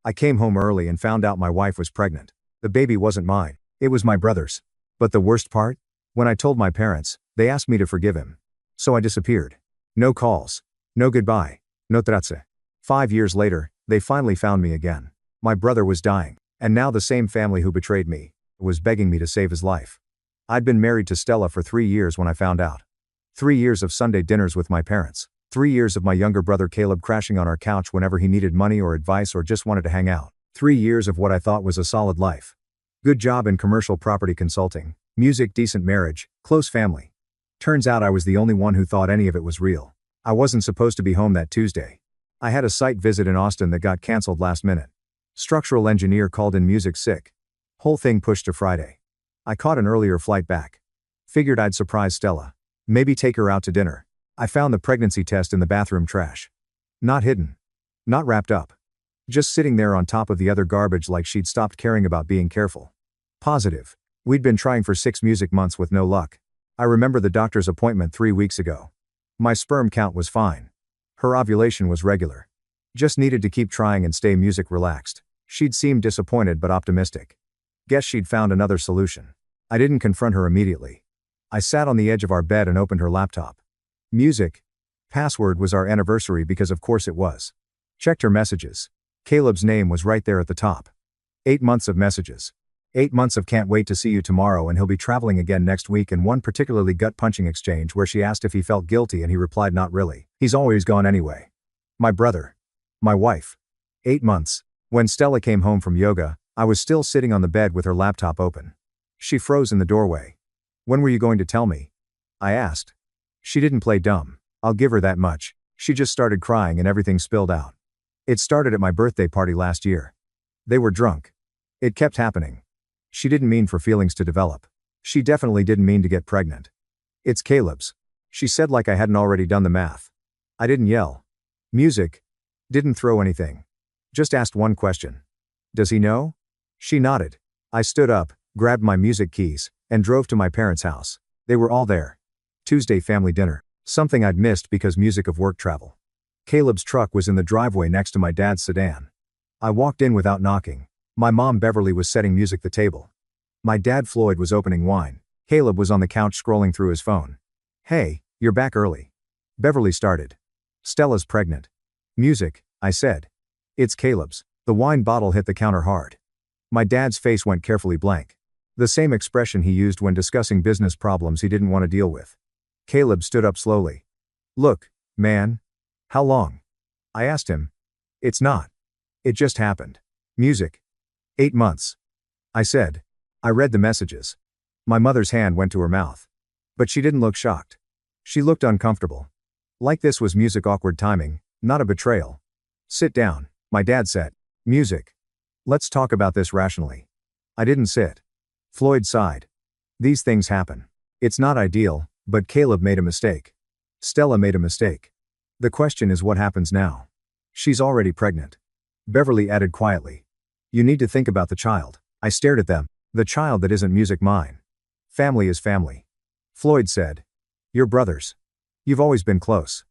I came home early and found out my wife was pregnant. The baby wasn't mine. It was my brother's. But the worst part? When I told my parents, they asked me to forgive him. So I disappeared. No calls. No goodbye. No grazie. 5 years later, they finally found me again. My brother was dying. And now the same family who betrayed me was begging me to save his life. I'd been married to Stella for 3 years when I found out. 3 years of Sunday dinners with my parents. 3 years of my younger brother Caleb crashing on our couch whenever he needed money or advice or just wanted to hang out. 3 years of what I thought was a solid life. Good job in commercial property consulting, music, decent marriage, close family. Turns out I was the only one who thought any of it was real. I wasn't supposed to be home that Tuesday. I had a site visit in Austin that got canceled last minute. Structural engineer called in music sick. Whole thing pushed to Friday. I caught an earlier flight back. Figured I'd surprise Stella. Maybe take her out to dinner. I found the pregnancy test in the bathroom trash. Not hidden. Not wrapped up. Just sitting there on top of the other garbage like she'd stopped caring about being careful. Positive. We'd been trying for 6 music months with no luck. I remember the doctor's appointment 3 weeks ago. My sperm count was fine. Her ovulation was regular. Just needed to keep trying and stay music relaxed. She'd seemed disappointed but optimistic. Guess she'd found another solution. I didn't confront her immediately. I sat on the edge of our bed and opened her laptop. Music. Password was our anniversary because of course it was. Checked her messages. Caleb's name was right there at the top. 8 months of messages. 8 months of can't wait to see you tomorrow and he'll be traveling again next week, and one particularly gut-punching exchange where she asked if he felt guilty and he replied not really. He's always gone anyway. My brother. My wife. 8 months. When Stella came home from yoga, I was still sitting on the bed with her laptop open. She froze in the doorway. When were you going to tell me? I asked. She didn't play dumb. I'll give her that much. She just started crying and everything spilled out. It started at my birthday party last year. They were drunk. It kept happening. She didn't mean for feelings to develop. She definitely didn't mean to get pregnant. It's Caleb's. She said like I hadn't already done the math. I didn't yell. Music. Didn't throw anything. Just asked one question. Does he know? She nodded. I stood up, grabbed my music keys, and drove to my parents' house. They were all there. Tuesday family dinner. Something I'd missed because music of work travel. Caleb's truck was in the driveway next to my dad's sedan. I walked in without knocking. My mom Beverly was setting music the table. My dad Floyd was opening wine. Caleb was on the couch scrolling through his phone. Hey, you're back early. Beverly started. Stella's pregnant. Music, I said. It's Caleb's. The wine bottle hit the counter hard. My dad's face went carefully blank. The same expression he used when discussing business problems he didn't want to deal with. Caleb stood up slowly. Look, man. How long? I asked him. It's not. It just happened. Music. 8 months. I said. I read the messages. My mother's hand went to her mouth. But she didn't look shocked. She looked uncomfortable. Like this was music awkward timing, not a betrayal. Sit down, my dad said. Music. Let's talk about this rationally. I didn't sit. Floyd sighed. These things happen. It's not ideal, but Caleb made a mistake. Stella made a mistake. The question is what happens now? She's already pregnant. Beverly added quietly. You need to think about the child. I stared at them. The child that isn't music mine. Family is family. Floyd said. You're brothers. You've always been close.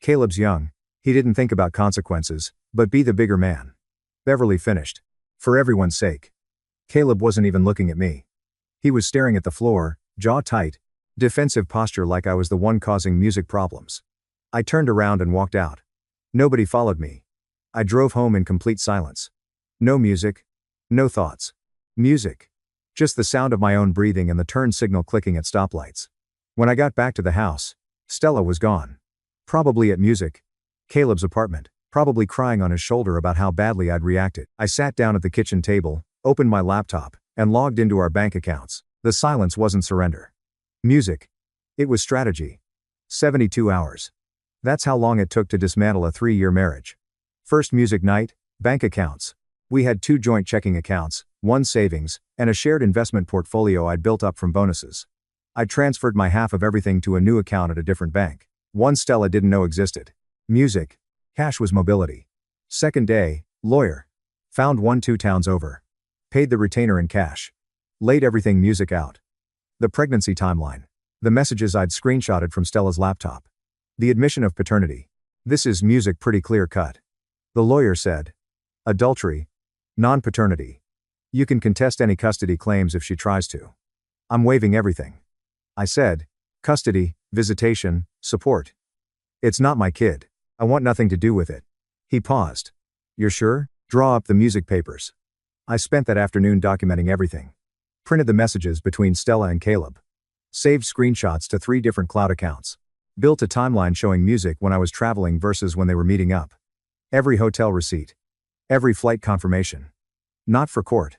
Caleb's young. He didn't think about consequences, but be the bigger man. Beverly finished. For everyone's sake. Caleb wasn't even looking at me. He was staring at the floor, jaw tight, defensive posture like I was the one causing music problems. I turned around and walked out. Nobody followed me. I drove home in complete silence. No music. No thoughts. Music. Just the sound of my own breathing and the turn signal clicking at stoplights. When I got back to the house, Stella was gone. Probably at music. Caleb's apartment. Probably crying on his shoulder about how badly I'd reacted. I sat down at the kitchen table, opened my laptop, and logged into our bank accounts. The silence wasn't surrender. Music. It was strategy. 72 hours. That's how long it took to dismantle a 3-year marriage. First music night, bank accounts. We had 2 joint checking accounts, 1 savings, and a shared investment portfolio I'd built up from bonuses. I transferred my half of everything to a new account at a different bank. One Stella didn't know existed. Music. Cash was mobility. Second day, lawyer. Found one 2 towns over. Paid the retainer in cash. Laid everything music out. The pregnancy timeline. The messages I'd screenshotted from Stella's laptop. The admission of paternity. This is music pretty clear cut. The lawyer said. Adultery. Non-paternity. You can contest any custody claims if she tries to. I'm waiving everything. I said. Custody, visitation, support. It's not my kid. I want nothing to do with it. He paused. You're sure? Draw up the music papers. I spent that afternoon documenting everything. Printed the messages between Stella and Caleb. Saved screenshots to 3 different cloud accounts. Built a timeline showing music when I was traveling versus when they were meeting up. Every hotel receipt. Every flight confirmation. Not for court.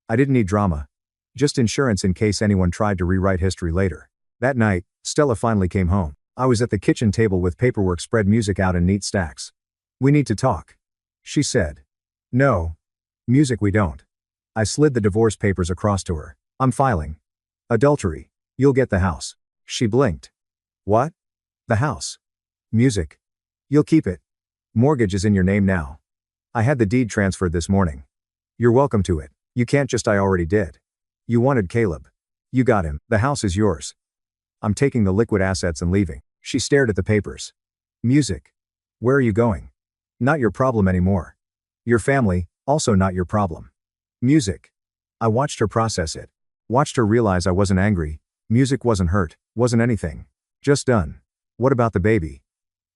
I didn't need drama. Just insurance in case anyone tried to rewrite history later. That night, Stella finally came home. I was at the kitchen table with paperwork spread music out in neat stacks. We need to talk. She said. No. Music we don't. I slid the divorce papers across to her. I'm filing. Adultery. You'll get the house. She blinked. What? The house. Music. You'll keep it. Mortgage is in your name now. I had the deed transferred this morning. You're welcome to it. You can't just I already did. You wanted Caleb. You got him. The house is yours. I'm taking the liquid assets and leaving. She stared at the papers. Music. Where are you going? Not your problem anymore. Your family, also not your problem. Music. I watched her process it. Watched her realize I wasn't angry. Music wasn't hurt, wasn't anything. Just done. What about the baby?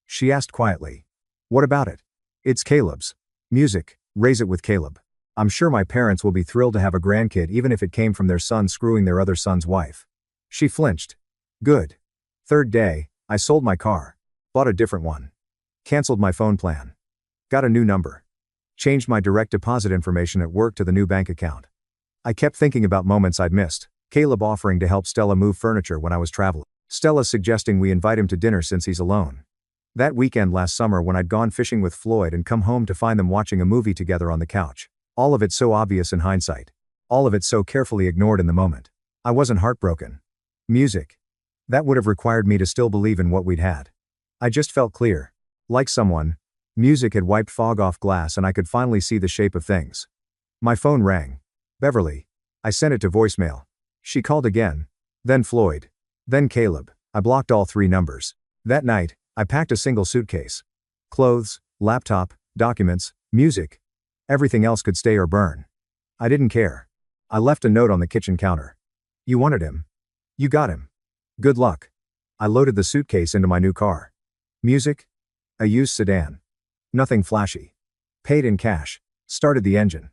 She asked quietly. What about it? It's Caleb's. Music. Raise it with Caleb. I'm sure my parents will be thrilled to have a grandkid even if it came from their son screwing their other son's wife. She flinched. Good. Third day, I sold my car. Bought a different one. Canceled my phone plan. Got a new number. Changed my direct deposit information at work to the new bank account. I kept thinking about moments I'd missed. Caleb offering to help Stella move furniture when I was traveling. Stella suggesting we invite him to dinner since he's alone. That weekend last summer when I'd gone fishing with Floyd and come home to find them watching a movie together on the couch. All of it so obvious in hindsight. All of it so carefully ignored in the moment. I wasn't heartbroken. Music. That would have required me to still believe in what we'd had. I just felt clear. Like someone. Music had wiped fog off glass and I could finally see the shape of things. My phone rang. Beverly. I sent it to voicemail. She called again. Then Floyd. Then Caleb. I blocked all 3 numbers. That night, I packed a single suitcase. Clothes, laptop, documents, music. Everything else could stay or burn. I didn't care. I left a note on the kitchen counter. You wanted him. You got him. Good luck. I loaded the suitcase into my new car. Music? A used sedan. Nothing flashy. Paid in cash. Started the engine.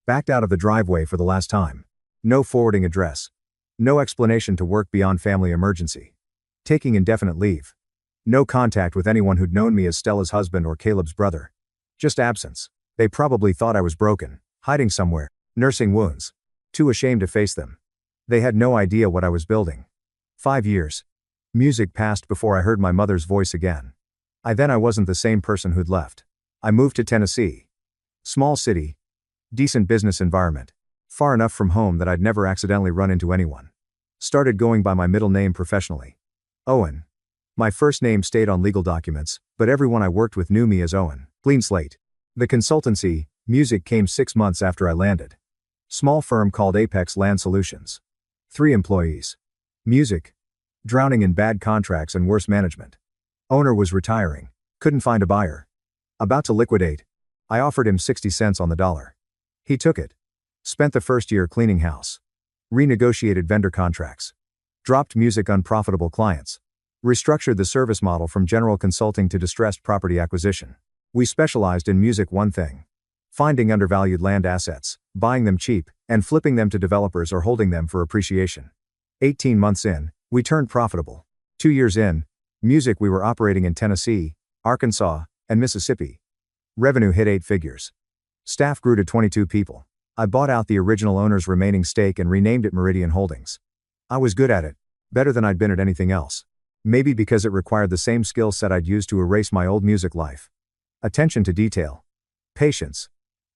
Backed out of the driveway for the last time. No forwarding address. No explanation to work beyond family emergency. Taking indefinite leave. No contact with anyone who'd known me as Stella's husband or Caleb's brother. Just absence. They probably thought I was broken, hiding somewhere, nursing wounds. Too ashamed to face them. They had no idea what I was building. 5 years. Music passed before I heard my mother's voice again. I wasn't the same person who'd left. I moved to Tennessee. Small city. Decent business environment. Far enough from home that I'd never accidentally run into anyone. Started going by my middle name professionally. Owen. My first name stayed on legal documents, but everyone I worked with knew me as Owen. Clean slate. The consultancy, Music, came 6 months after I landed. Small firm called Apex Land Solutions. 3 employees. Music. Drowning in bad contracts and worse management. Owner was retiring. Couldn't find a buyer. About to liquidate. I offered him 60 cents on the dollar. He took it. Spent the first year cleaning house. Renegotiated vendor contracts. Dropped Music unprofitable clients. Restructured the service model from general consulting to distressed property acquisition. We specialized in Music one thing. Finding undervalued land assets, buying them cheap, and flipping them to developers or holding them for appreciation. 18 months in, we turned profitable. 2 years in, Music, we were operating in Tennessee, Arkansas, and Mississippi. Revenue hit 8 figures. Staff grew to 22 people. I bought out the original owner's remaining stake and renamed it Meridian Holdings. I was good at it. Better than I'd been at anything else. Maybe because it required the same skill set I'd used to erase my old music life. Attention to detail. Patience.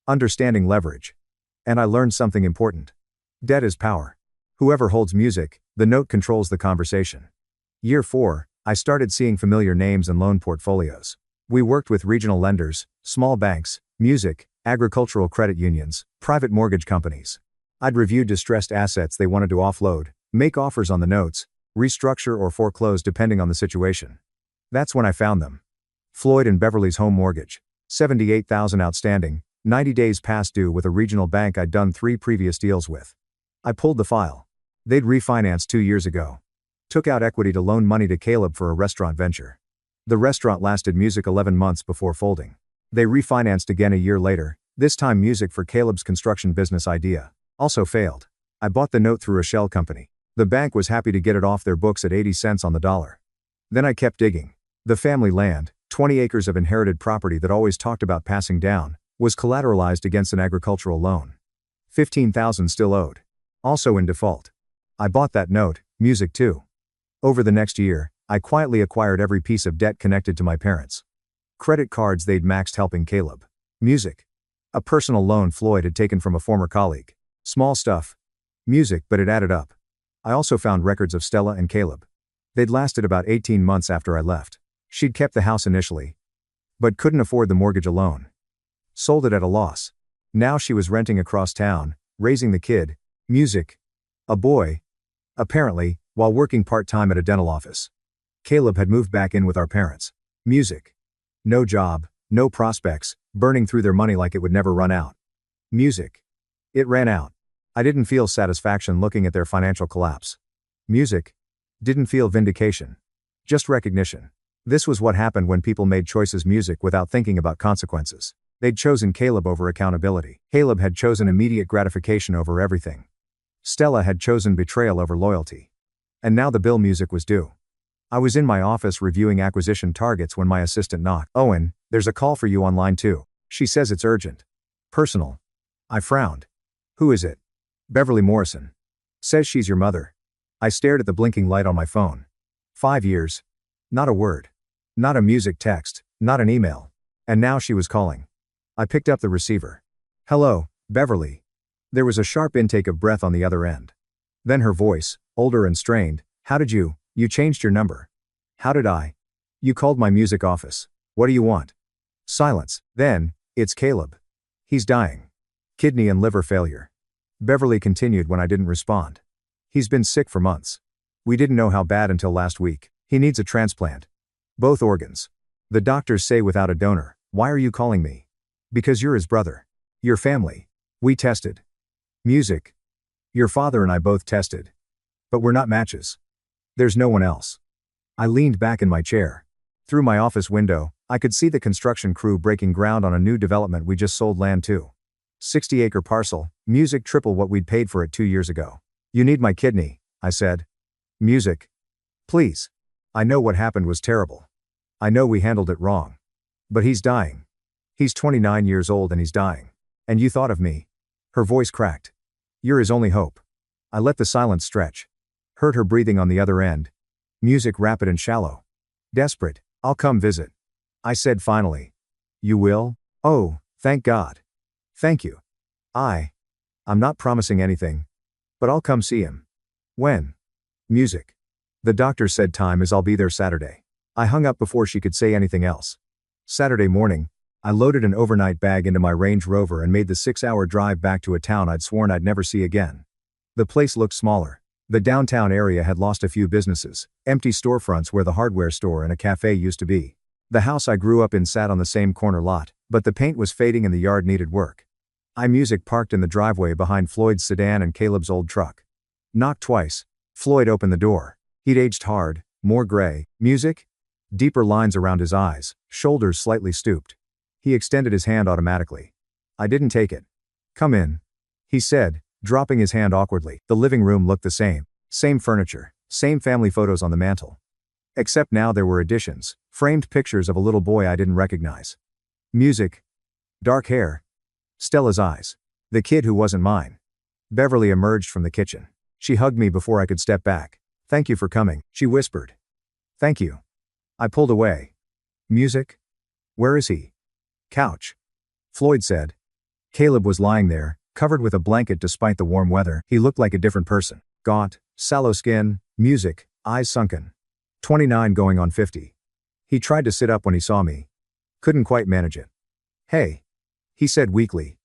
Understanding leverage. And I learned something important. Debt is power. Whoever holds music, the note controls the conversation. Year 4, I started seeing familiar names and loan portfolios. We worked with regional lenders, small banks, music, agricultural credit unions, private mortgage companies. I'd reviewed distressed assets they wanted to offload, make offers on the notes, restructure or foreclose depending on the situation. That's when I found them. Floyd and Beverly's home mortgage. $78,000 outstanding, 90 days past due with a regional bank I'd done 3 previous deals with. I pulled the file. They'd refinanced 2 years ago. Took out equity to loan money to Caleb for a restaurant venture. The restaurant lasted Music 11 months before folding. They refinanced again a year later, this time Music for Caleb's construction business idea. Also failed. I bought the note through a shell company. The bank was happy to get it off their books at 80 cents on the dollar. Then I kept digging. The family land, 20 acres of inherited property that always talked about passing down, was collateralized against an agricultural loan. $15,000 still owed. Also in default. I bought that note, Music too. Over the next year, I quietly acquired every piece of debt connected to my parents. Credit cards they'd maxed helping Caleb. Music. A personal loan Floyd had taken from a former colleague. Small stuff. Music, but it added up. I also found records of Stella and Caleb. They'd lasted about 18 months after I left. She'd kept the house initially, but couldn't afford the mortgage alone. Sold it at a loss. Now she was renting across town, raising the kid, Music. A boy. Apparently, while working part-time at a dental office. Caleb had moved back in with our parents. Music. No job, no prospects, burning through their money like it would never run out. Music. It ran out. I didn't feel satisfaction looking at their financial collapse. Music. Didn't feel vindication. Just recognition. This was what happened when people made choices Music without thinking about consequences. They'd chosen Caleb over accountability. Caleb had chosen immediate gratification over everything. Stella had chosen betrayal over loyalty. And now the bill Music was due. I was in my office reviewing acquisition targets when my assistant knocked. "Owen, there's a call for you on line 2. She says it's urgent. Personal." I frowned. "Who is it?" "Beverly Morrison. Says she's your mother." I stared at the blinking light on my phone. 5 years. Not a word. Not a Music text, not an email. And now she was calling. I picked up the receiver. "Hello, Beverly." There was a sharp intake of breath on the other end. Then her voice, older and strained. "How did you changed your number." "How did I?" "You called my Music office. What do you want?" Silence. Then, "It's Caleb. He's dying. Kidney and liver failure." Beverly continued when I didn't respond. "He's been sick for months. We didn't know how bad until last week. He needs a transplant. Both organs. The doctors say without a donor." "Why are you calling me?" "Because you're his brother. Your family. We tested." "Music. Your father and I both tested. But we're not matches. There's no one else." I leaned back in my chair. Through my office window, I could see the construction crew breaking ground on a new development we just sold land to. 60-acre parcel, Music triple what we'd paid for it 2 years ago. "You need my kidney," I said. "Music. Please. I know what happened was terrible. I know we handled it wrong. But he's dying. He's 29 years old and he's dying. And you thought of me." Her voice cracked. "You're his only hope." I let the silence stretch. Heard her breathing on the other end. Music rapid and shallow. "Desperate. I'll come visit." I said finally. "You will?" "Oh, thank God. Thank you. I'm not promising anything. But I'll come see him." "When?" "Music. The doctor said time is I'll be there Saturday." I hung up before she could say anything else. Saturday morning, I loaded an overnight bag into my Range Rover and made the 6-hour drive back to a town I'd sworn I'd never see again. The place looked smaller. The downtown area had lost a few businesses, empty storefronts where the hardware store and a cafe used to be. The house I grew up in sat on the same corner lot, but the paint was fading and the yard needed work. Music parked in the driveway behind Floyd's sedan and Caleb's old truck. Knocked twice. Floyd opened the door. He'd aged hard, more gray. "Music?" Deeper lines around his eyes, shoulders slightly stooped. He extended his hand automatically. I didn't take it. "Come in," he said, dropping his hand awkwardly. The living room looked the same. Same furniture, same family photos on the mantel. Except now there were additions, framed pictures of a little boy I didn't recognize. Music. Dark hair. Stella's eyes. The kid who wasn't mine. Beverly emerged from the kitchen. She hugged me before I could step back. "Thank you for coming," she whispered. "Thank you." I pulled away. "Music? Where is he?" "Couch," Floyd said. Caleb was lying there, covered with a blanket despite the warm weather. He looked like a different person. Gaunt, sallow skin, Music, eyes sunken. 29 going on 50. He tried to sit up when he saw me. Couldn't quite manage it. "Hey," he said weakly.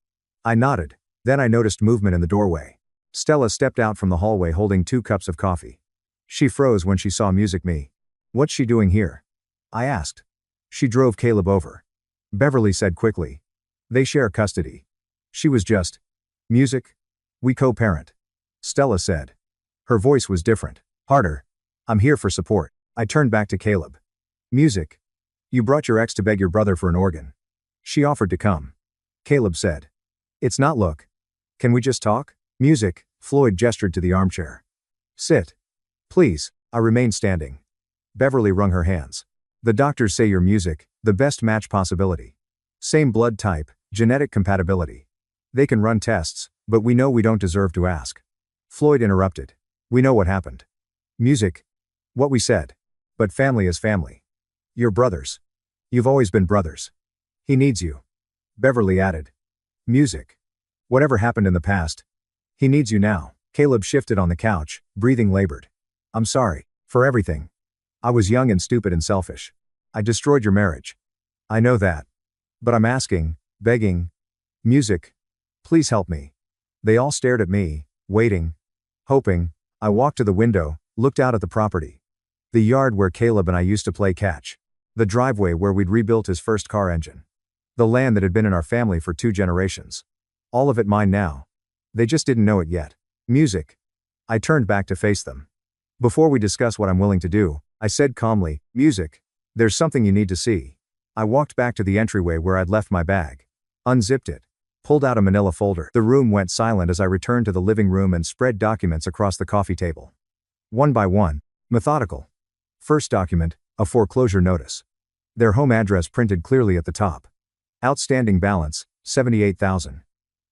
I nodded. Then I noticed movement in the doorway. Stella stepped out from the hallway holding 2 cups of coffee. She froze when she saw me. "What's she doing here?" I asked. "She drove Caleb over," Beverly said quickly. They share custody. She was just. Music? We co-parent. Stella said. Her voice was different. Harder. I'm here for support. I turned back to Caleb. Music. You brought your ex to beg your brother for an organ. She offered to come. Caleb said. It's not look. Can we just talk? Music. Floyd gestured to the armchair. Sit. Please. I remained standing. Beverly wrung her hands. The doctors say you're music, the best match possibility. Same blood type, genetic compatibility. They can run tests, but we know we don't deserve to ask. Floyd interrupted. We know what happened. Music. What we said. But family is family. You're brothers. You've always been brothers. He needs you. Beverly added. Music. Whatever happened in the past. He needs you now. Caleb shifted on the couch, breathing labored. I'm sorry. For everything. I was young and stupid and selfish. I destroyed your marriage. I know that. But I'm asking, begging. Music. Please help me. They all stared at me, waiting. Hoping. I walked to the window, looked out at the property. The yard where Caleb and I used to play catch. The driveway where we'd rebuilt his first car engine. The land that had been in our family for 2 generations. All of it mine now. They just didn't know it yet. Music. I turned back to face them. Before we discuss what I'm willing to do, I said calmly, Music. There's something you need to see. I walked back to the entryway where I'd left my bag. Unzipped it. Pulled out a manila folder. The room went silent as I returned to the living room and spread documents across the coffee table. One by one. Methodical. First document, a foreclosure notice. Their home address printed clearly at the top. Outstanding balance, $78,000.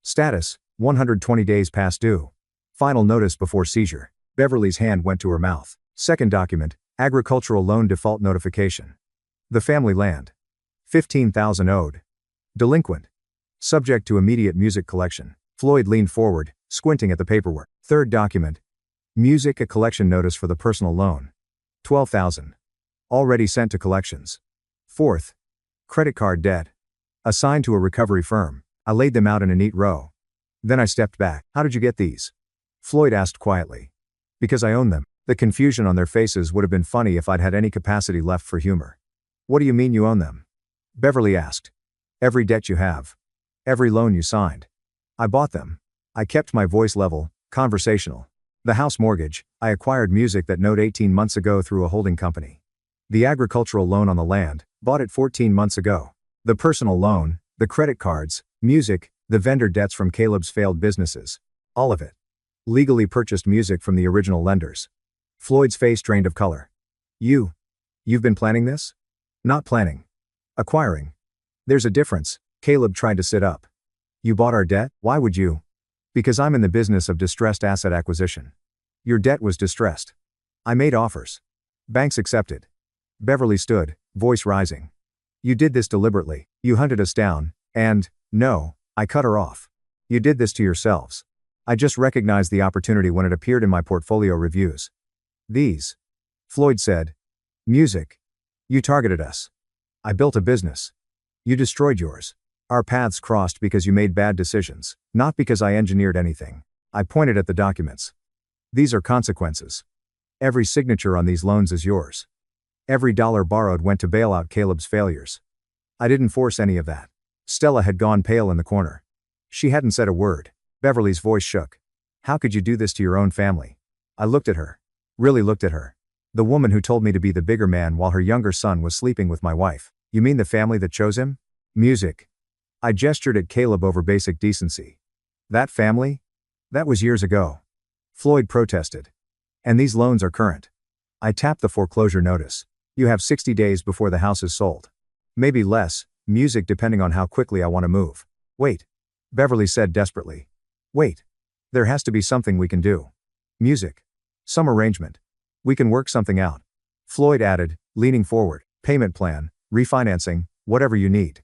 Status, 120 days past due. Final notice before seizure. Beverly's hand went to her mouth. Second document, agricultural loan default notification. The family land. $15,000 owed. Delinquent. Subject to immediate music collection. Floyd leaned forward, squinting at the paperwork. Third document. Music, a collection notice for the personal loan. $12,000. Already sent to collections. Fourth. Credit card debt. Assigned to a recovery firm. I laid them out in a neat row. Then I stepped back. How did you get these? Floyd asked quietly. Because I own them. The confusion on their faces would have been funny if I'd had any capacity left for humor. What do you mean you own them? Beverly asked. Every debt you have. Every loan you signed. I bought them. I kept my voice level, conversational. The house mortgage, I acquired music that note 18 months ago through a holding company. The agricultural loan on the land, bought it 14 months ago. The personal loan, the credit cards, music, the vendor debts from Caleb's failed businesses. All of it. Legally purchased music from the original lenders. Floyd's face drained of color. You've been planning this? Not planning. Acquiring. There's a difference. Caleb tried to sit up. You bought our debt? Why would you? Because I'm in the business of distressed asset acquisition. Your debt was distressed. I made offers. Banks accepted. Beverly stood, voice rising. You did this deliberately. You hunted us down, and, no, I cut her off. You did this to yourselves. I just recognized the opportunity when it appeared in my portfolio reviews. These. Floyd said. Music. You targeted us. I built a business. You destroyed yours. Our paths crossed because you made bad decisions, not because I engineered anything. I pointed at the documents. These are consequences. Every signature on these loans is yours. Every dollar borrowed went to bail out Caleb's failures. I didn't force any of that. Stella had gone pale in the corner. She hadn't said a word. Beverly's voice shook. How could you do this to your own family? I looked at her. Really looked at her. The woman who told me to be the bigger man while her younger son was sleeping with my wife. You mean the family that chose him? Music. I gestured at Caleb over basic decency. That family? That was years ago. Floyd protested. And these loans are current. I tapped the foreclosure notice. You have 60 days before the house is sold. Maybe less, music depending on how quickly I want to move. Wait. Beverly said desperately. Wait. There has to be something we can do. Music. Some arrangement. We can work something out. Floyd added, leaning forward. Payment plan, refinancing, whatever you need.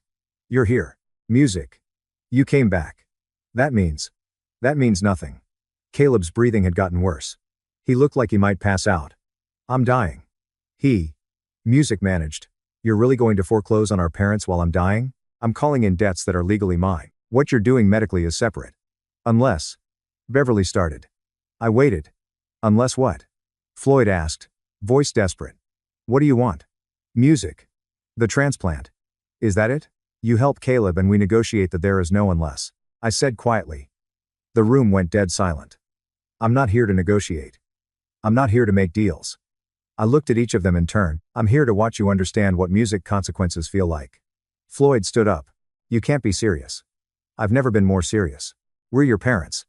You're here. Music. You came back. That means nothing. Caleb's breathing had gotten worse. He looked like he might pass out. I'm dying. Music managed. You're really going to foreclose on our parents while I'm dying? I'm calling in debts that are legally mine. What you're doing medically is separate. Unless. Beverly started. I waited. Unless what? Floyd asked, voice desperate. What do you want? Music. The transplant. Is that it? You help Caleb and we negotiate that there is no unless. I said quietly. The room went dead silent. I'm not here to negotiate. I'm not here to make deals. I looked at each of them in turn. I'm here to watch you understand what music consequences feel like. Floyd stood up. You can't be serious. I've never been more serious. We're your parents.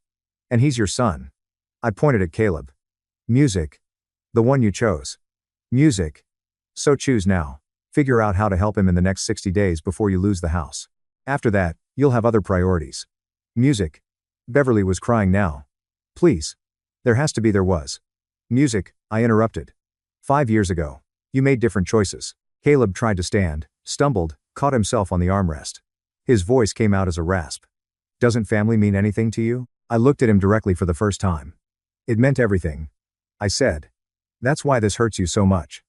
And he's your son. I pointed at Caleb. Music. The one you chose. Music. So choose now. Figure out how to help him in the next 60 days before you lose the house. After that, you'll have other priorities. Music. Beverly was crying now. Please. There was. Music, I interrupted. 5 years ago. You made different choices. Caleb tried to stand, stumbled, caught himself on the armrest. His voice came out as a rasp. Doesn't family mean anything to you? I looked at him directly for the first time. It meant everything. I said. That's why this hurts you so much.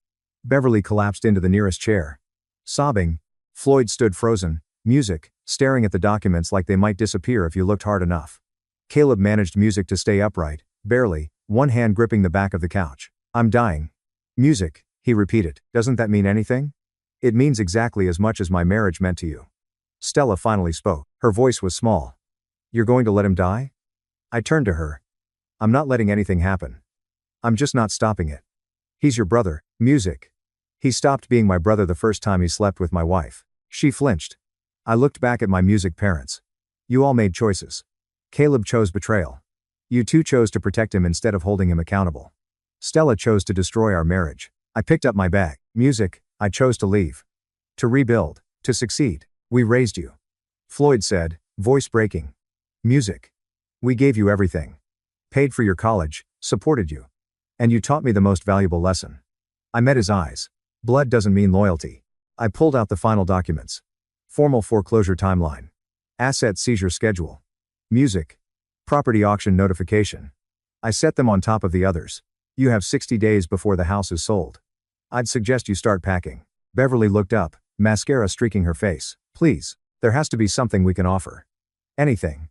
Beverly collapsed into the nearest chair. Sobbing, Floyd stood frozen, music, staring at the documents like they might disappear if you looked hard enough. Caleb managed music to stay upright, barely, one hand gripping the back of the couch. I'm dying. Music, he repeated. Doesn't that mean anything? It means exactly as much as my marriage meant to you. Stella finally spoke. Her voice was small. You're going to let him die? I turned to her. I'm not letting anything happen. I'm just not stopping it. He's your brother, music. He stopped being my brother the first time he slept with my wife. She flinched. I looked back at my music parents. You all made choices. Caleb chose betrayal. You two chose to protect him instead of holding him accountable. Stella chose to destroy our marriage. I picked up my bag. Music, I chose to leave. To rebuild. To succeed. We raised you. Floyd said, voice breaking. Music. We gave you everything. Paid for your college, supported you. And you taught me the most valuable lesson. I met his eyes. Blood doesn't mean loyalty. I pulled out the final documents. Formal foreclosure timeline. Asset seizure schedule. Music. Property auction notification. I set them on top of the others. You have 60 days before the house is sold. I'd suggest you start packing. Beverly looked up, mascara streaking her face. Please, there has to be something we can offer. Anything.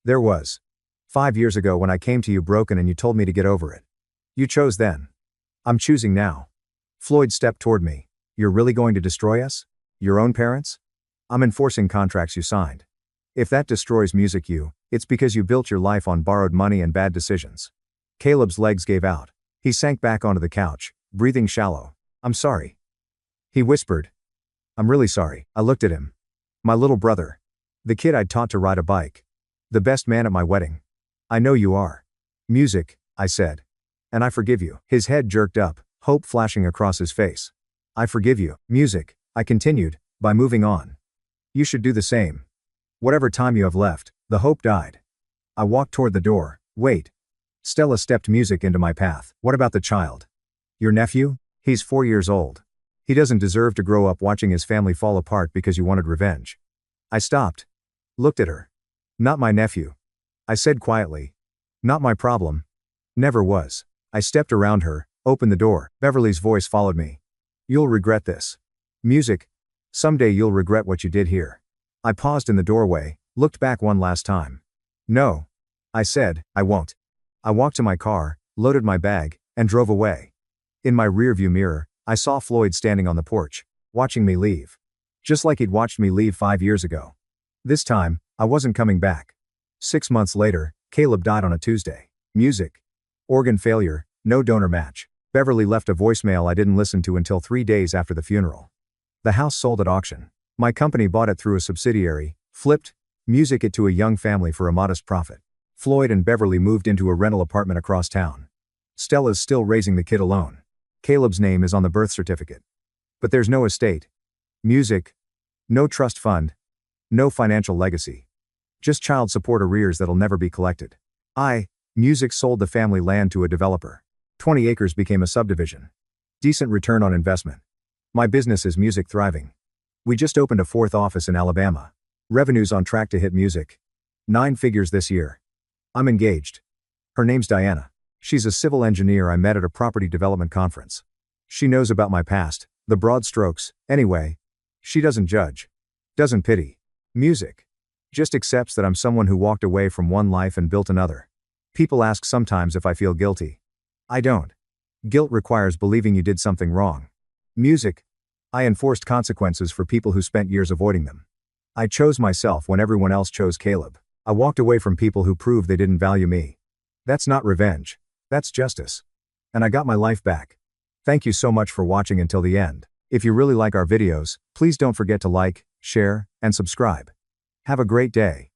There was. 5 years ago when I came to you broken and you told me to get over it. You chose then. I'm choosing now. Floyd stepped toward me. You're really going to destroy us? Your own parents? I'm enforcing contracts you signed. If that destroys music it's because you built your life on borrowed money and bad decisions. Caleb's legs gave out. He sank back onto the couch, breathing shallow. I'm sorry. He whispered. I'm really sorry. I looked at him. My little brother. The kid I'd taught to ride a bike. The best man at my wedding. I know you are. Music, I said. And I forgive you. His head jerked up, hope flashing across his face. I forgive you. Music, I continued, by moving on. You should do the same. Whatever time you have left, the hope died. I walked toward the door. Wait. Stella stepped music into my path. What about the child? Your nephew? He's 4 years old. He doesn't deserve to grow up watching his family fall apart because you wanted revenge. I stopped. Looked at her. Not my nephew. I said quietly. Not my problem. Never was. I stepped around her, opened the door. Beverly's voice followed me. You'll regret this. Music. Someday you'll regret what you did here. I paused in the doorway, looked back one last time. No. I said, I won't. I walked to my car, loaded my bag, and drove away. In my rearview mirror, I saw Floyd standing on the porch, watching me leave. Just like he'd watched me leave 5 years ago. This time, I wasn't coming back. 6 months later, Caleb died on a Tuesday. Music. Organ failure, no donor match. Beverly left a voicemail I didn't listen to until 3 days after the funeral. The house sold at auction. My company bought it through a subsidiary, flipped, music it to a young family for a modest profit. Floyd and Beverly moved into a rental apartment across town. Stella's still raising the kid alone. Caleb's name is on the birth certificate. But there's no estate. Music. No trust fund. No financial legacy. Just child support arrears that'll never be collected. Music sold the family land to a developer. 20 acres became a subdivision. Decent return on investment. My business is music thriving. We just opened a 4th office in Alabama. Revenue's on track to hit music 9 figures this year. I'm engaged. Her name's Diana. She's a civil engineer I met at a property development conference. She knows about my past, the broad strokes, anyway. She doesn't judge. Doesn't pity. Music. Just accepts that I'm someone who walked away from one life and built another. People ask sometimes if I feel guilty. I don't. Guilt requires believing you did something wrong. Music. I enforced consequences for people who spent years avoiding them. I chose myself when everyone else chose Caleb. I walked away from people who proved they didn't value me. That's not revenge. That's justice. And I got my life back. Thank you so much for watching until the end. If you really like our videos, please don't forget to like, share, and subscribe. Have a great day.